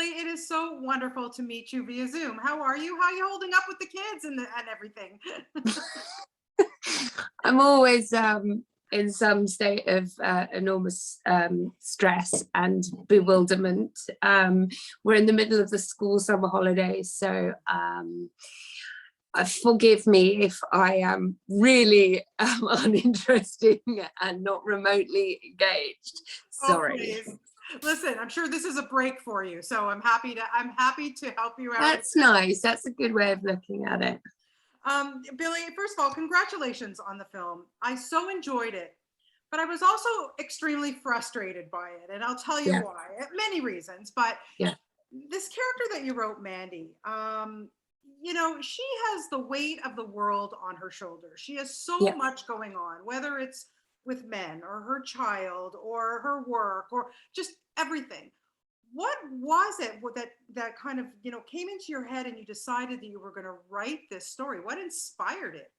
Billie, it is so wonderful to meet you via Zoom. How are you? How are you holding up with the kids and everything? I'm always in some state of enormous stress and bewilderment. We're in the middle of the school summer holidays, so forgive me if I am really uninteresting and not remotely engaged. Sorry. Oh, please. Listen, I'm sure this is a break for you, so I'm happy to help you out. That's nice. That's a good way of looking at it. Billie, first of all, congratulations on the film. I so enjoyed it, but I was also extremely frustrated by it, and I'll tell you why. Many reasons, but this character that you wrote, Mandy, you know, she has the weight of the world on her shoulders. She has so much going on, whether it's with men or her child or her work or just everything. What was it that kind of, you know, came into your head and you decided that you were going to write this story? What inspired it?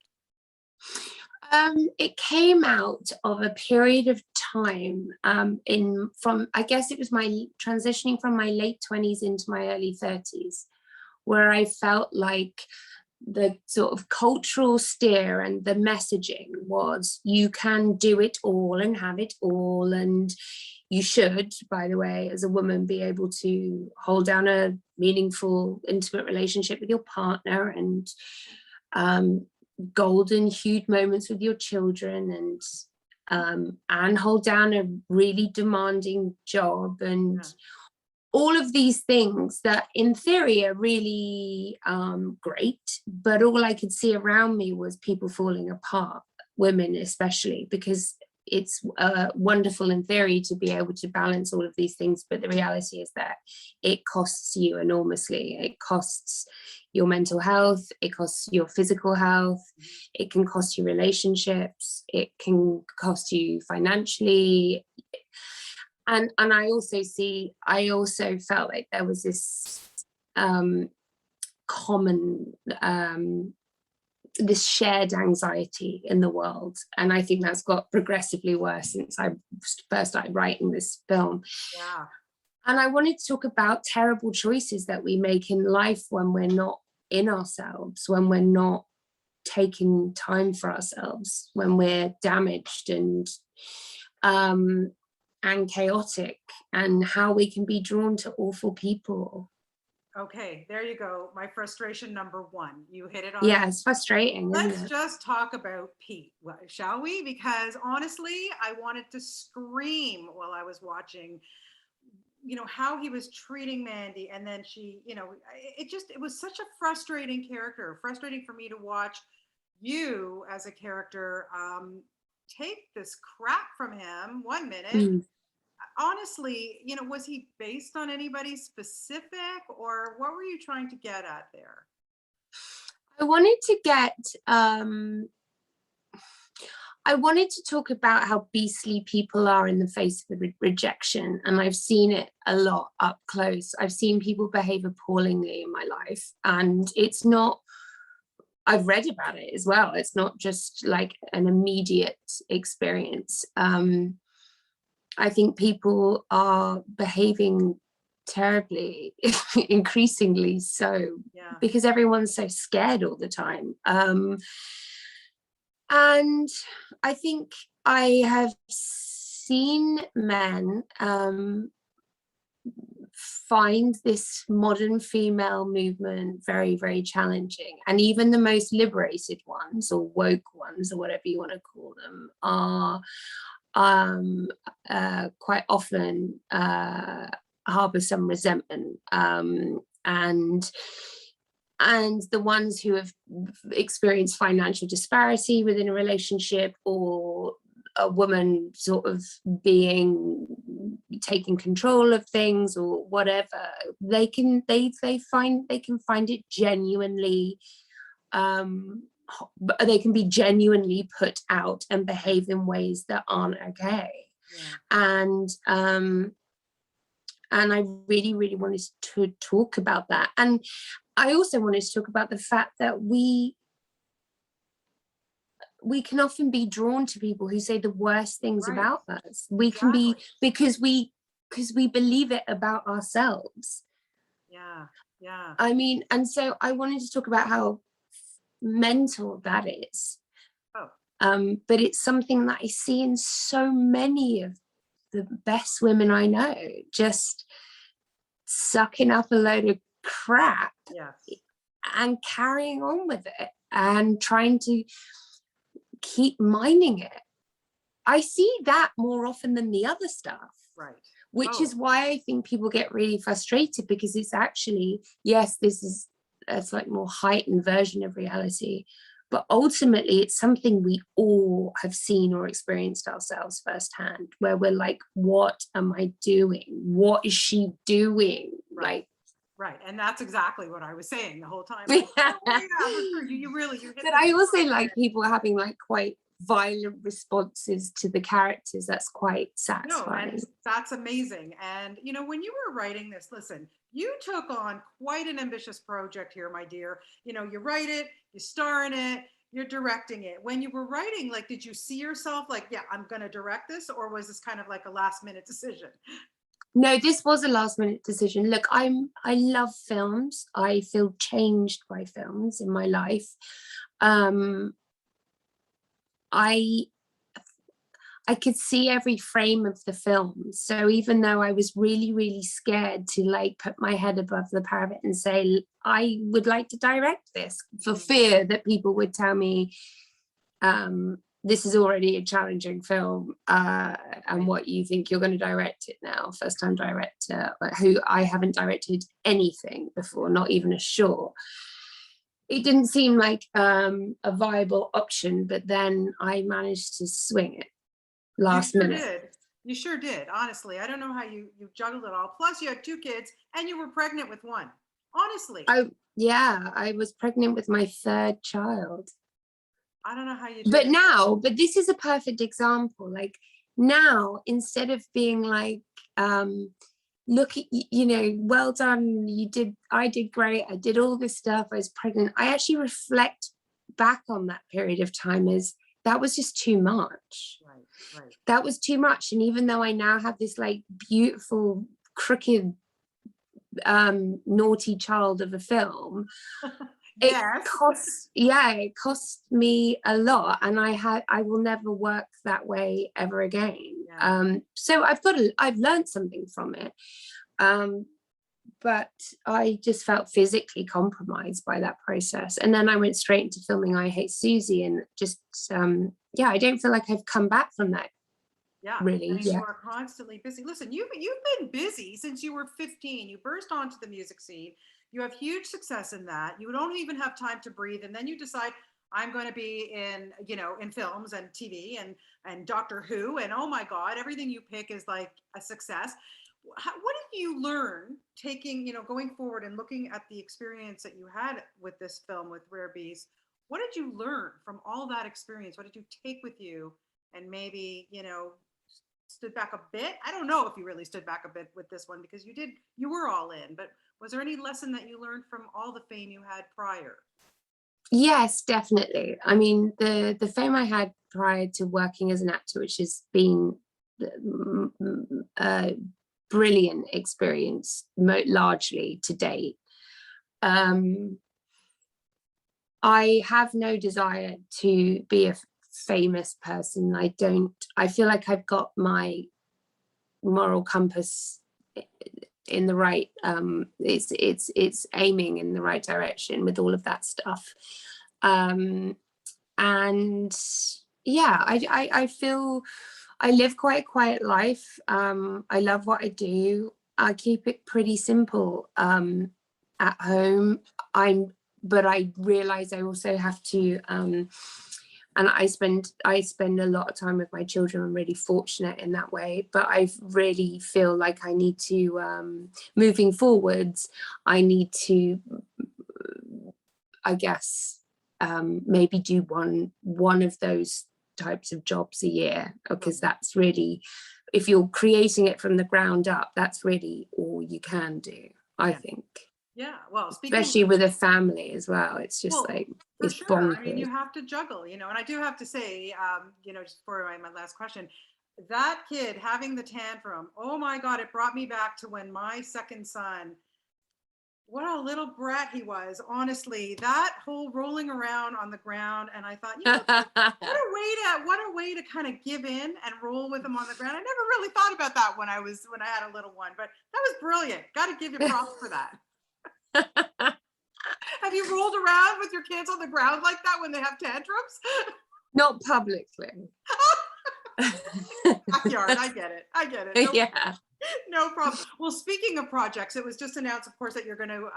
It came out of a period of time from, I guess it was my transitioning from my late 20s into my early 30s, where I felt like the sort of cultural steer and the messaging was you can do it all and have it all, and you should, by the way, as a woman, be able to hold down a meaningful, intimate relationship with your partner and golden, huge moments with your children, and hold down a really demanding job and all of these things that in theory are really great, but all I could see around me was people falling apart, women especially, because it's wonderful in theory to be able to balance all of these things, but the reality is that it costs you enormously. It costs your mental health, it costs your physical health, it can cost you relationships, it can cost you financially. And I also felt like there was this common, this shared anxiety in the world. And I think that's got progressively worse since I first started writing this film. Yeah. And I wanted to talk about terrible choices that we make in life when we're not in ourselves, when we're not taking time for ourselves, when we're damaged and chaotic, and how we can be drawn to awful people. Okay, there you go. My frustration number one. You hit it on. Yeah, it's frustrating. Let's just talk about Pete, shall we? Because honestly, I wanted to scream while I was watching, you know, how he was treating Mandy. And then she, you know, it was such a frustrating character, frustrating for me to watch you as a character take this crap from him 1 minute. Honestly, you know, was he based on anybody specific, or what were you trying to get at there? I wanted to talk about how beastly people are in the face of rejection, and I've seen it a lot up close. I've seen people behave appallingly in my life, and it's not, I've read about it as well. It's not just like an immediate experience. I think people are behaving terribly, increasingly so, because everyone's so scared all the time. And I think I have seen men find this modern female movement very, very challenging. And even the most liberated ones, or woke ones, or whatever you want to call them, are quite often harbor some resentment, and the ones who have experienced financial disparity within a relationship, or a woman sort of taking control of things or whatever, they can find it genuinely, they can be genuinely put out and behave in ways that aren't okay. And I really, really wanted to talk about that. And I also wanted to talk about the fact that we can often be drawn to people who say the worst things about us. We can be, because we believe it about ourselves. Yeah. I mean, and so I wanted to talk about how mental that is. Oh. But it's something that I see in so many of the best women I know, just sucking up a load of crap and carrying on with it and trying to keep minding it. I see that more often than the other stuff. Right. Which is why I think people get really frustrated, because it's actually, yes, this is a like more heightened version of reality, but ultimately it's something we all have seen or experienced ourselves firsthand, where we're like, what am I doing? What is she doing? Like, right. And that's exactly what I was saying the whole time. Like, oh, yeah, for sure. You hit. But I also like people having like quite violent responses to the characters. That's quite satisfying. No, and that's amazing. And you know, when you were writing this, listen, you took on quite an ambitious project here, my dear. You know, you write it, you star in it, you're directing it. When you were writing, like, did you see yourself like, yeah, I'm gonna direct this, or was this kind of like a last minute decision? No, this was a last minute decision. Look, I love films. I feel changed by films in my life. I could see every frame of the film. So even though I was really, really scared to like put my head above the parapet and say, I would like to direct this, for fear that people would tell me, this is already a challenging film, and what, you think you're going to direct it now, first time director, who I haven't directed anything before, not even a short. It didn't seem like a viable option, but then I managed to swing it last minute. You sure did. Honestly, I don't know how you juggled it all. Plus, you had 2 kids and you were pregnant with one. Honestly, I was pregnant with my 3rd child. I don't know how you did it. But this is a perfect example. Like now, instead of being like, look at, you know, well done, I did great, I did all this stuff, I was pregnant, I actually reflect back on that period of time as that was just too much. Right. That was too much. And even though I now have this like beautiful, crooked, naughty child of a film, it cost me a lot, and I will never work that way ever again. So I've learned something from it, but I just felt physically compromised by that process. And then I went straight into filming I Hate Susie, and just I don't feel like I've come back from that. Really. You are constantly busy. Listen, you've been busy since you were 15. You burst onto the music scene. You have huge success in that. You don't even have time to breathe, and then you decide, I'm going to be in, you know, in films and TV and Doctor Who, and oh my God, everything you pick is like a success. What did you learn taking, you know, going forward and looking at the experience that you had with this film with Rare Beast? What did you learn from all that experience? What did you take with you, and maybe, you know, stood back a bit? I don't know if you really stood back a bit with this one, because you were all in, but was there any lesson that you learned from all the fame you had prior? Yes, definitely. I mean, the fame I had prior to working as an actor, which has been a brilliant experience, largely to date. I have no desire to be a famous person. I feel like I've got my moral compass in the right, it's aiming in the right direction with all of that stuff. And yeah, I feel I live quite a quiet life. I love what I do. I keep it pretty simple at home. But I realize I also have to, and I spend a lot of time with my children. I'm really fortunate in that way, but I really feel like I need to, moving forwards, I need to, I guess, maybe do one of those types of jobs a year, because that's really, if you're creating it from the ground up, that's really all you can do, I think. Yeah, well, especially with a family as well. It's just like, it's bonkers. I mean, you have to juggle, you know. And I do have to say, you know, just for my last question, that kid having the tantrum, oh my God, it brought me back to when my second son what a little brat he was. Honestly, that whole rolling around on the ground, and I thought, you know, what a way to kind of give in and roll with him on the ground. I never really thought about that when I had a little one, but that was brilliant. Got to give you props for that. Have you rolled around with your kids on the ground like that when they have tantrums? Not publicly. Backyard, I get it. No, yeah. No problem. Well, speaking of projects, it was just announced, of course, that you're going to,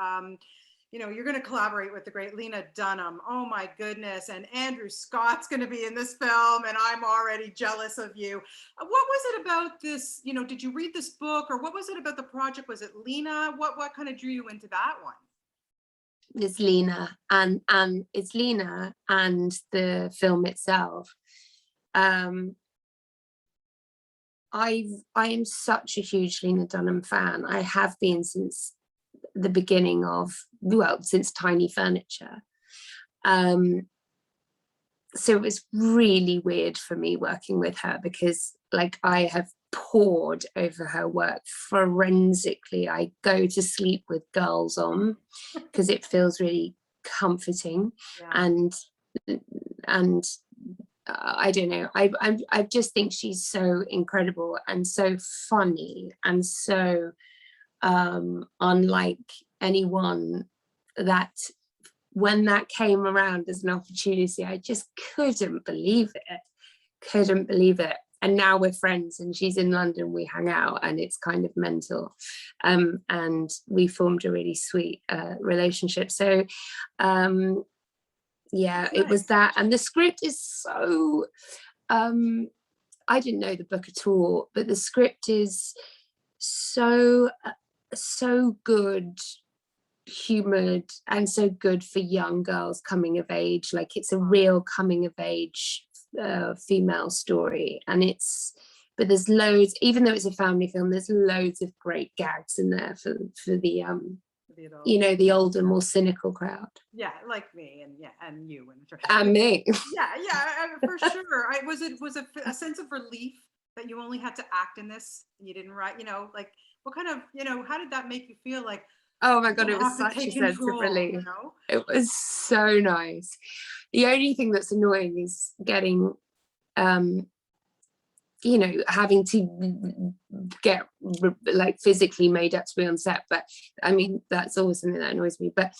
you're going to collaborate with the great Lena Dunham. Oh my goodness. And Andrew Scott's going to be in this film, and I'm already jealous of you. What was it about this? You know, did you read this book, or what was it about the project? Was it Lena? What kind of drew you into that one? It's Lena, and it's Lena and the film itself. I am such a huge Lena Dunham fan. I have been since the beginning of, well, since Tiny Furniture. So it was really weird for me working with her, because like I have pored over her work forensically. I go to sleep with Girls on because it feels really comforting. Yeah. And I don't know, I just think she's so incredible and so funny and so unlike anyone, that when that came around as an opportunity, I just couldn't believe it. And now we're friends, and she's in London, we hang out, and it's kind of mental. And we formed a really sweet relationship. So yeah, it was that. And the script is so, I didn't know the book at all, but the script is so good humored and so good for young girls coming of age. Like, it's a real coming of age female story, and but there's loads, even though it's a family film, there's loads of great gags in there for the you know, the older, more cynical crowd. Yeah, like me, and you, and me. Yeah, for sure. Was it a sense of relief that you only had to act in this, and you didn't write? You know, like, what kind of, how did that make you feel? Like, oh my god, it was such a sense of relief. It was so nice. The only thing that's annoying is getting having to get like physically made up to be on set. But I mean, that's always something that annoys me. But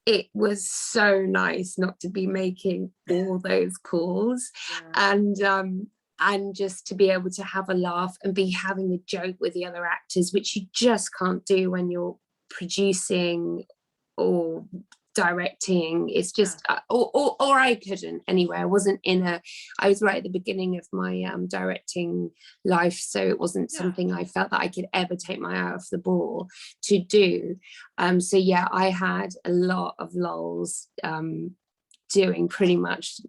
it was so nice not to be making all those calls. Yeah. And just to be able to have a laugh and be having a joke with the other actors, which you just can't do when you're producing or directing. It's just or I couldn't anyway. I was right at the beginning of my directing life, so it wasn't something I felt that I could ever take my eye off the ball to do. So yeah, I had a lot of lulls doing pretty much,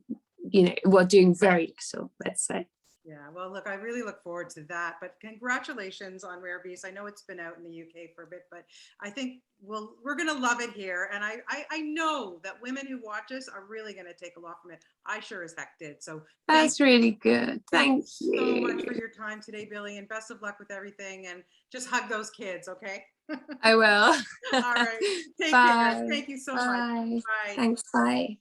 doing very little, let's say. Yeah, well, look, I really look forward to that. But congratulations on Rare Beast. I know it's been out in the UK for a bit, but I think we're going to love it here. And I know that women who watch us are really going to take a lot from it. I sure as heck did. So that's really good. Thank you so much for your time today, Billie, and best of luck with everything. And just hug those kids, okay? I will. All right. Take care. Thank you so much. Bye. Thanks. Bye.